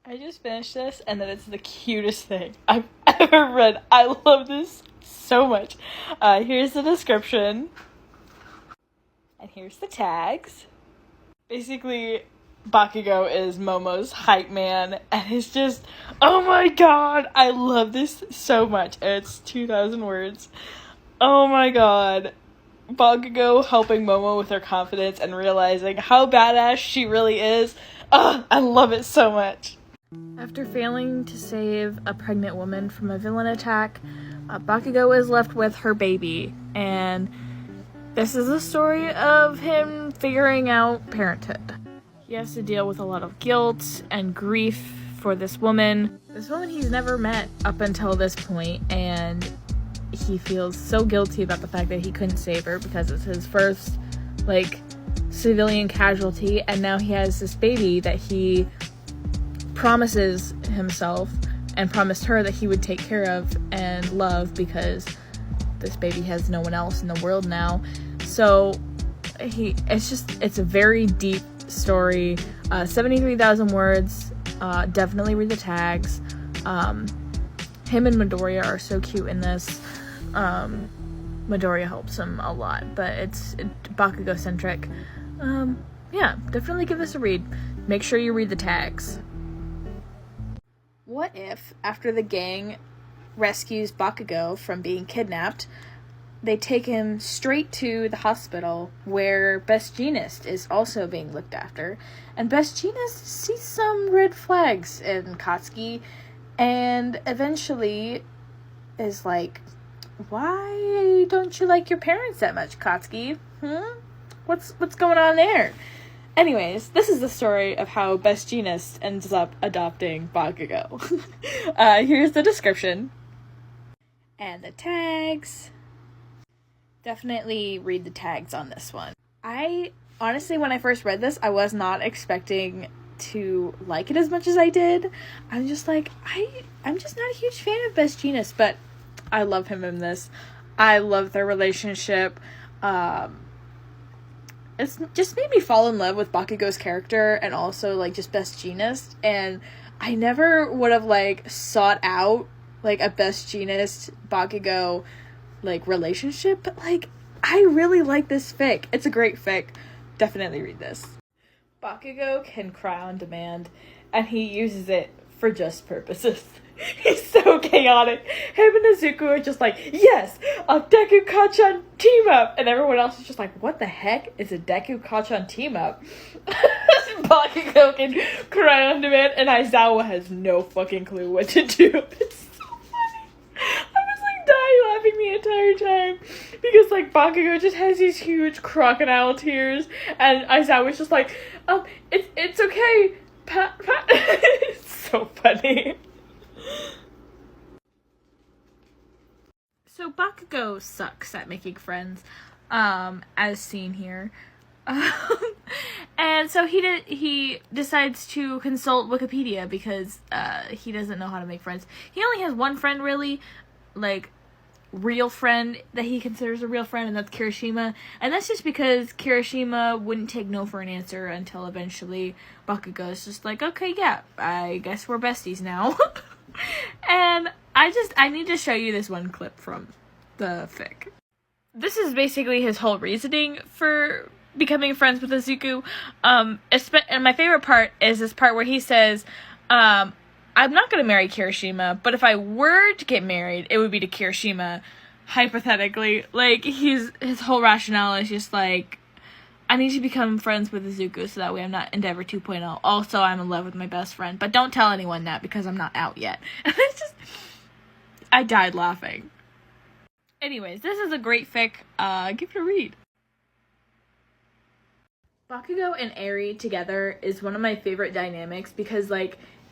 I just finished this, and then it's the cutest thing I've ever read. I love this so much. Here's the description. And here's the tags. Basically, Bakugo is Momo's hype man, and it's just, oh my god, I love this so much. It's 2,000 words. Oh my god. Bakugo helping Momo with her confidence and realizing how badass she really is. I love it so much. After failing to save a pregnant woman from a villain attack, Bakugo is left with her baby, and this is the story of him figuring out parenthood. He has to deal with a lot of guilt and grief for this woman he's never met up until this point, and he feels so guilty about the fact that he couldn't save her because it's his first, civilian casualty, and now he has this baby that he promises himself and promised her that he would take care of and love because this baby has no one else in the world now. So it's a very deep story. 73,000 words. Definitely read the tags. Him and Midoriya are so cute in this. Midoriya helps him a lot, but it's Bakugo centric. Yeah, definitely give this a read. Make sure you read the tags. What if, after the gang rescues Bakugo from being kidnapped, they take him straight to the hospital where Best Jeanist is also being looked after, and Best Jeanist sees some red flags in Katsuki and eventually is like, why don't you like your parents that much, Katsuki? What's going on there? Anyways, this is the story of how Best Jeanist ends up adopting Bakugo. Here's the description. And the tags. Definitely read the tags on this one. I, honestly, when I first read this, I was not expecting to like it as much as I did. I'm just like, I'm just not a huge fan of Best Jeanist, but I love him in this. I love their relationship. It's just made me fall in love with Bakugo's character and also, just Best Jeanist. And I never would have, sought out, a Best Jeanist Bakugo, relationship. But, I really like this fic. It's a great fic. Definitely read this. Bakugo can cry on demand, and he uses it for just purposes. He's so chaotic. Him and Izuku are just like, yes, a Deku Kachan team up, and everyone else is just like, what the heck is a Deku Kachan team up? Bakugo can cry on demand, and Aizawa has no fucking clue what to do. It's so funny. I was dying laughing the entire time because Bakugo just has these huge crocodile tears, and Aizawa's just like, it's okay, pat. It's so funny. So Bakugo sucks at making friends, as seen here. And so he decides to consult Wikipedia because he doesn't know how to make friends. He only has one friend really, real friend that he considers a real friend, and that's Kirishima. And that's just because Kirishima wouldn't take no for an answer until eventually Bakugo's just like, okay, yeah, I guess we're besties now. And I need to show you this one clip from the fic. This is basically his whole reasoning for becoming friends with Izuku. And my favorite part is this part where he says, I'm not going to marry Kirishima, but if I were to get married, it would be to Kirishima, hypothetically. His whole rationale is just I need to become friends with Izuku so that way I'm not Endeavor 2.0. Also, I'm in love with my best friend, but don't tell anyone that because I'm not out yet. And it's just, I died laughing. Anyways, this is a great fic. Give it a read. Bakugo and Eri together is one of my favorite dynamics because,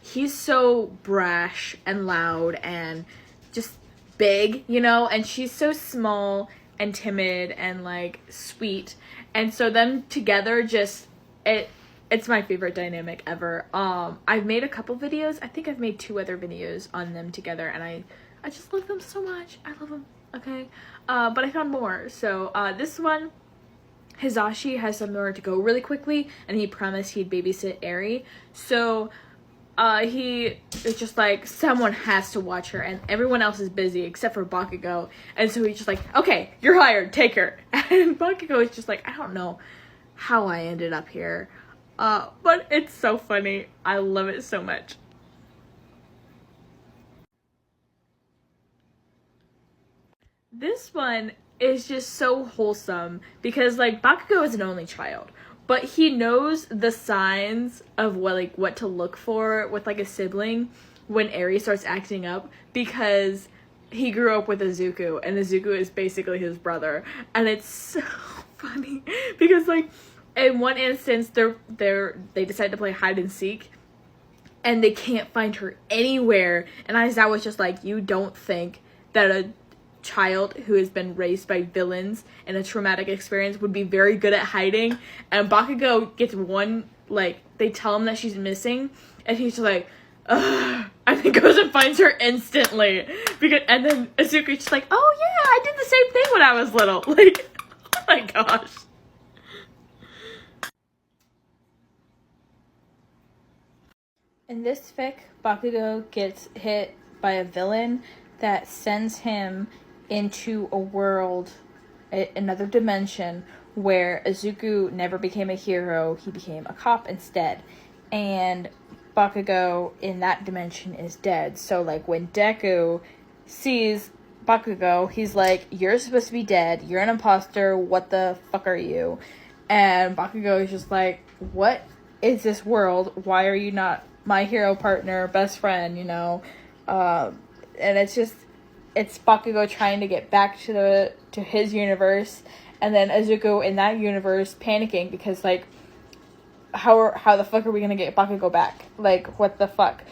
he's so brash and loud and just big, and she's so small and timid and, sweet. And so them together it's my favorite dynamic ever. I've made a couple videos. I think I've made 2 other videos on them together, and I just love them so much. I love them, okay? But I found more. So, this one, Hizashi has somewhere to go really quickly, and he promised he'd babysit Eri. So, he is just like, someone has to watch her, and everyone else is busy except for Bakugo, and so he's just like, okay, you're hired, take her. And Bakugo is just like, I don't know how I ended up here, but it's so funny. I love it so much. This one is just so wholesome because, like, Bakugo is an only child, but he knows the signs of what to look for with like a sibling when Eri starts acting up, because he grew up with Izuku, and Izuku is basically his brother, and it's so funny because, like, in one instance they decide to play hide and seek, and they can't find her anywhere, and Aizawa's just like, you don't think that a child who has been raised by villains and a traumatic experience would be very good at hiding? And Bakugo gets one, like, they tell him that she's missing, and he's just like, ugh, and then goes and finds her instantly, and then Izuku's just like, oh yeah, I did the same thing when I was little. Like, oh my gosh. In this fic, Bakugo gets hit by a villain that sends him into a world, another dimension, where Izuku never became a hero, he became a cop instead. And Bakugo in that dimension is dead. So, like, when Deku sees Bakugo, he's like, you're supposed to be dead, you're an imposter, what the fuck are you? And Bakugo is just like, what is this world? Why are you not my hero partner, best friend, you know? And it's Bakugo trying to get back to his universe, and then Izuku in that universe panicking because, like, how the fuck are we gonna get Bakugo back? Like, what the fuck?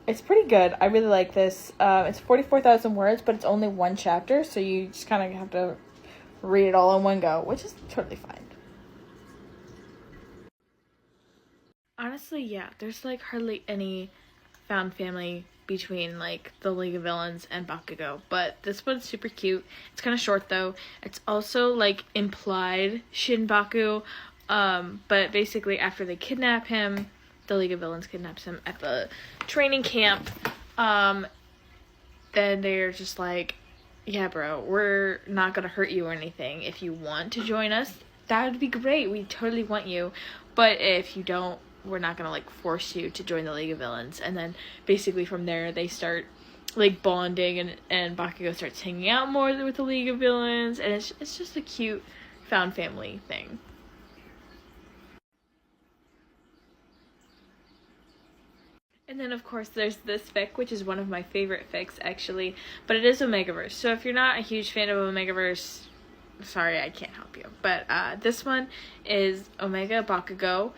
It's pretty good. I really like this. It's 44,000 words, but it's only one chapter, so you just kind of have to read it all in one go, which is totally fine. Honestly, yeah, there's, like, hardly any found family between, like, the League of Villains and Bakugo, but this one's super cute. It's kind of short, though. It's also, like, implied Shinbaku, but basically after they kidnap him, the League of Villains kidnaps him at the training camp, then they're just like, yeah, bro, we're not gonna hurt you or anything. If you want to join us, that would be great. We totally want you, but if you don't, we're not gonna, like, force you to join the League of Villains. And then basically from there they start, like, bonding, and Bakugo starts hanging out more with the League of Villains, and it's just a cute found family thing. And then, of course, there's this fic, which is one of my favorite fics, actually, but it is Omegaverse. So if you're not a huge fan of Omegaverse, sorry, I can't help you. But this one is Omega Bakugo.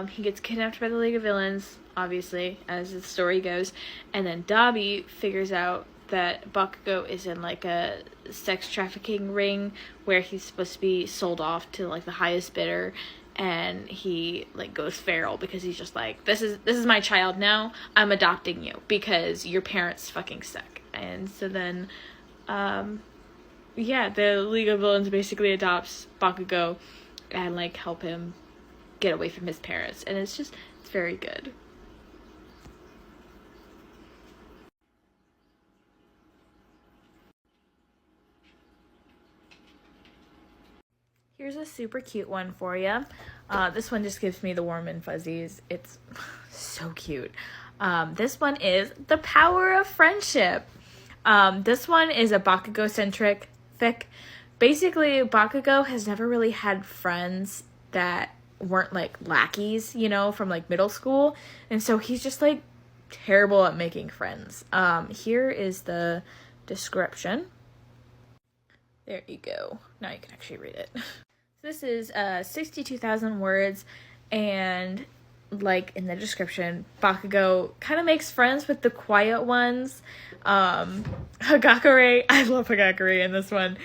He gets kidnapped by the League of Villains, obviously, as the story goes, and then Dabi figures out that Bakugo is in, like, a sex trafficking ring where he's supposed to be sold off to, like, the highest bidder, and he, like, goes feral because he's just like, this is my child now, I'm adopting you because your parents fucking suck. And so then, yeah, the League of Villains basically adopts Bakugo and, like, help him get away from his parents, and it's very good. Here's a super cute one for you. This one just gives me the warm and fuzzies. It's so cute. This one is The Power of Friendship. This one is a Bakugo-centric fic. Basically, Bakugo has never really had friends that weren't, like, lackeys, you know, from, like, middle school, and so he's just, like, terrible at making friends. Here is the description. There you go. Now you can actually read it. This is 62,000 words, and, like, in the description, Bakugo kind of makes friends with the quiet ones. Hagakure, I love Hagakure in this one.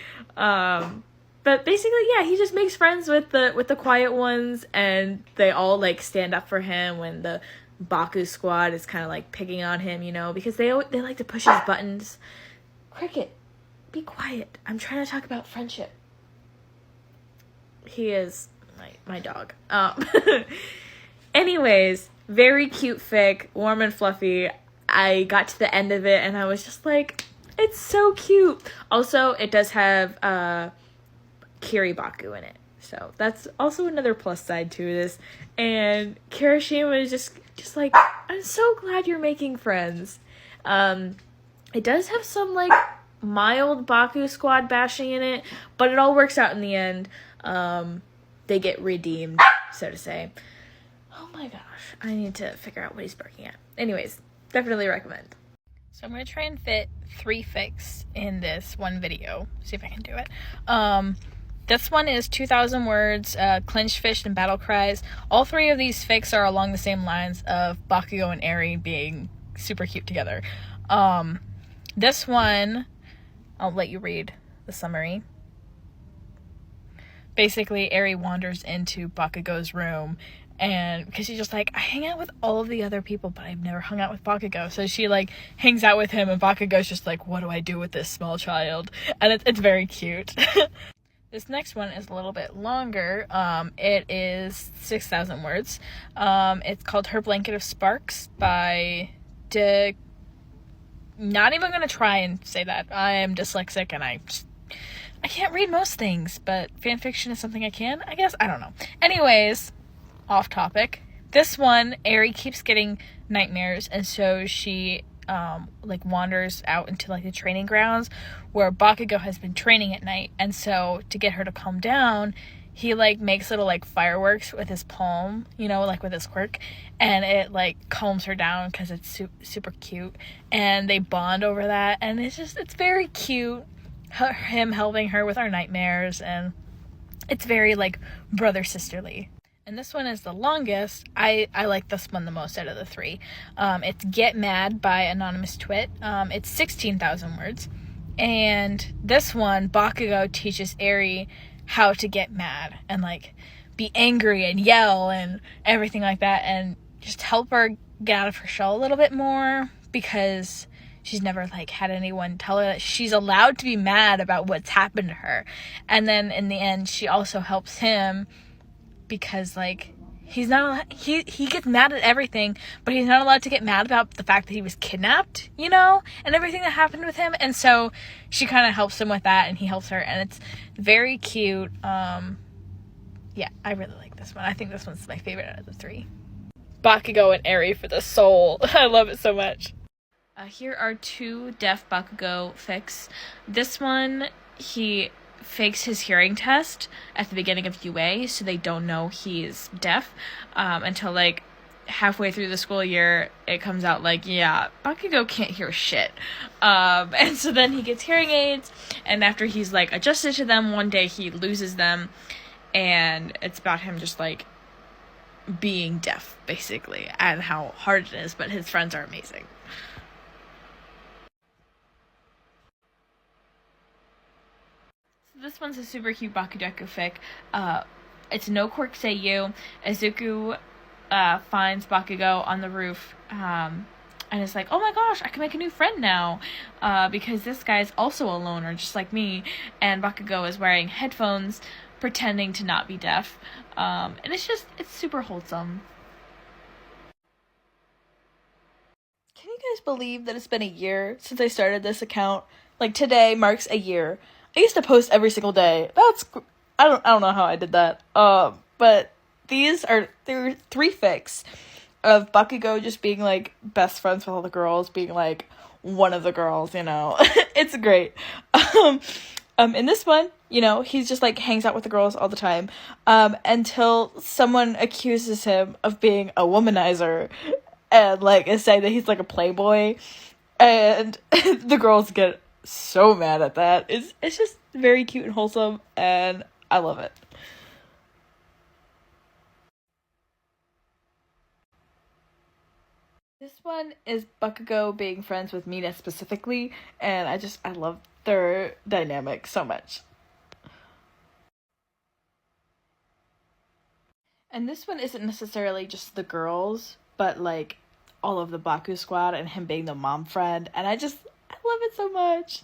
But basically, yeah, he just makes friends with the quiet ones, and they all, like, stand up for him when the Baku squad is kind of, like, picking on him, you know, because they like to push his buttons. Cricket, be quiet. I'm trying to talk about friendship. He is my dog. Anyways, very cute fic, warm and fluffy. I got to the end of it and I was just like, it's so cute. Also, it does have Kiribaku in it. So that's also another plus side to this. And Kirishima is just like, I'm so glad you're making friends. It does have some like mild Baku squad bashing in it, but it all works out in the end. They get redeemed, so to say. Oh my gosh, I need to figure out what he's barking at. Anyways, definitely recommend. So I'm going to try and fit 3 fics in this one video. See if I can do it. This one is 2,000 words, Clenched Fist and Battle Cries. All 3 of these fics are along the same lines of Bakugo and Eri being super cute together. This one, I'll let you read the summary. Basically, Eri wanders into Bakugo's room, and because she's just like, I hang out with all of the other people, but I've never hung out with Bakugo. So she like hangs out with him, and Bakugo's just like, what do I do with this small child? And it's very cute. This next one is a little bit longer. It is 6,000 words. It's called Her Blanket of Sparks by Not even gonna try and say that. I am dyslexic and I can't read most things, but fanfiction is something I can, I guess. I don't know. Anyways, off topic. This one, Eri keeps getting nightmares, and so she like wanders out into like the training grounds where Bakugo has been training at night, and so to get her to calm down, he like makes little like fireworks with his palm, you know, like with his quirk, and it like calms her down because it's super cute, and they bond over that, and it's very cute. Him helping her with our nightmares, and it's very like brother sisterly. And this one is the longest. I like this one the most out of the 3. It's Get Mad by Anonymous Twit. It's 16,000 words. And this one, Bakugo teaches Eri how to get mad and like be angry and yell and everything like that, and just help her get out of her shell a little bit more, because she's never like had anyone tell her that she's allowed to be mad about what's happened to her. And then in the end, she also helps him, because like he's not he gets mad at everything, but he's not allowed to get mad about the fact that he was kidnapped, you know, and everything that happened with him. And so she kind of helps him with that, and he helps her, and it's very cute. Yeah, I really like this one. I think this one's my favorite out of the 3. Bakugo and Eri for the soul. I love it so much. Here are 2 deaf Bakugo fics. This one, he fakes his hearing test at the beginning of UA, so they don't know he's deaf until like halfway through the school year. It comes out like, yeah, Bakugo can't hear shit, and so then he gets hearing aids, and after he's like adjusted to them, one day he loses them, and it's about him just like being deaf basically, and how hard it is, but his friends are amazing. This one's a super cute Bakudeku fic. It's No Quirk Say You. Izuku finds Bakugo on the roof, and is like, oh my gosh, I can make a new friend now, because this guy's also a loner, just like me, and Bakugo is wearing headphones, pretending to not be deaf, and it's super wholesome. Can you guys believe that it's been a year since I started this account? Like, today marks a year. I used to post every single day. I don't know how I did that. But there were 3 fics of Bakugo just being like best friends with all the girls, being like one of the girls, you know. It's great. In this one, you know, he's just like hangs out with the girls all the time, until someone accuses him of being a womanizer, and like is saying that he's like a playboy, and the girls get so mad at that. It's just very cute and wholesome, and I love it. This one is Bakugo being friends with Mina specifically, and I love their dynamic so much. And this one isn't necessarily just the girls, but like all of the Baku squad and him being the mom friend, and I love it so much.